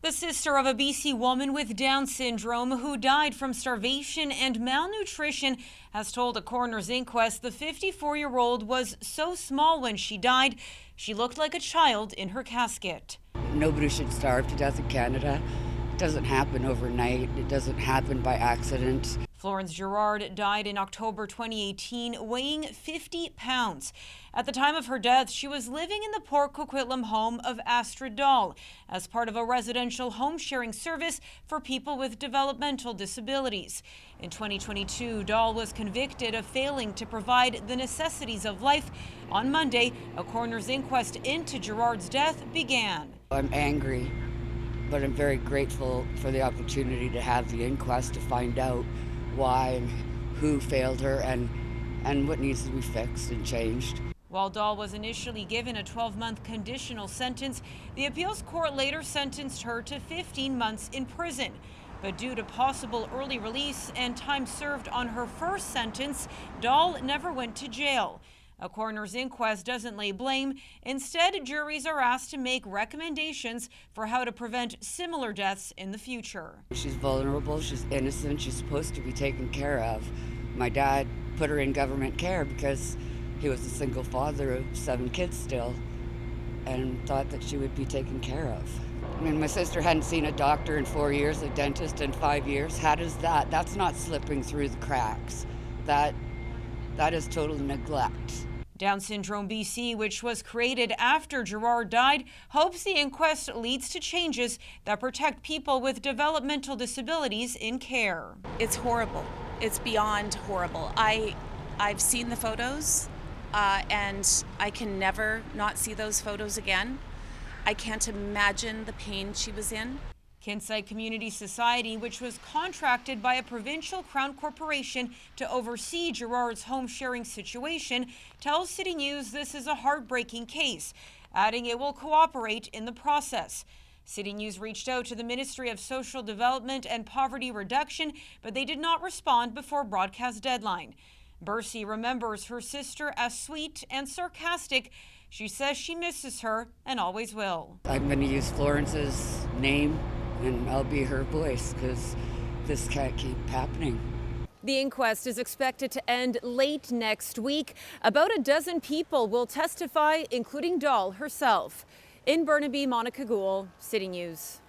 The sister of a BC woman with Down syndrome who died from starvation and malnutrition has told a coroner's inquest the 54-year-old was so small when she died, she looked like a child in her casket. Nobody should starve to death in Canada. It doesn't happen overnight. It doesn't happen by accident. Florence Girard died in October 2018, weighing 50 pounds. At the time of her death, she was living in the Port Coquitlam home of Astrid Dahl as part of a residential home sharing service for people with developmental disabilities. In 2022, Dahl was convicted of failing to provide the necessities of life. On Monday, a coroner's inquest into Girard's death began. I'm angry, but I'm very grateful for the opportunity to have the inquest to find out why and who failed her and what needs to be fixed and changed. While Dahl was initially given a 12-month conditional sentence, the appeals court later sentenced her to 15 months in prison. But due to possible early release and time served on her first sentence, Dahl never went to jail. A coroner's inquest doesn't lay blame. Instead, juries are asked to make recommendations for how to prevent similar deaths in the future. She's vulnerable, she's innocent, she's supposed to be taken care of. My dad put her in government care because he was a single father of 7 kids still and thought that she would be taken care of. I mean, my sister hadn't seen a doctor in 4 years, a dentist in 5 years. How does that? That's not slipping through the cracks. That is total neglect. Down Syndrome BC, which was created after Girard died, hopes the inquest leads to changes that protect people with developmental disabilities in care. It's horrible. It's beyond horrible. I've seen the photos and I can never not see those photos again. I can't imagine the pain she was in. Kinside Community Society, which was contracted by a provincial crown corporation to oversee Girard's home sharing situation, tells City News this is a heartbreaking case, adding it will cooperate in the process. City News reached out to the Ministry of Social Development and Poverty Reduction, but they did not respond before broadcast deadline. Bercy remembers her sister as sweet and sarcastic. She says she misses her and always will. I'm going to use Florence's name and I'll be her voice because this can't keep happening. The inquest is expected to end late next week. About a dozen people will testify, including Dahl herself. In Burnaby, Monika Gul, City News.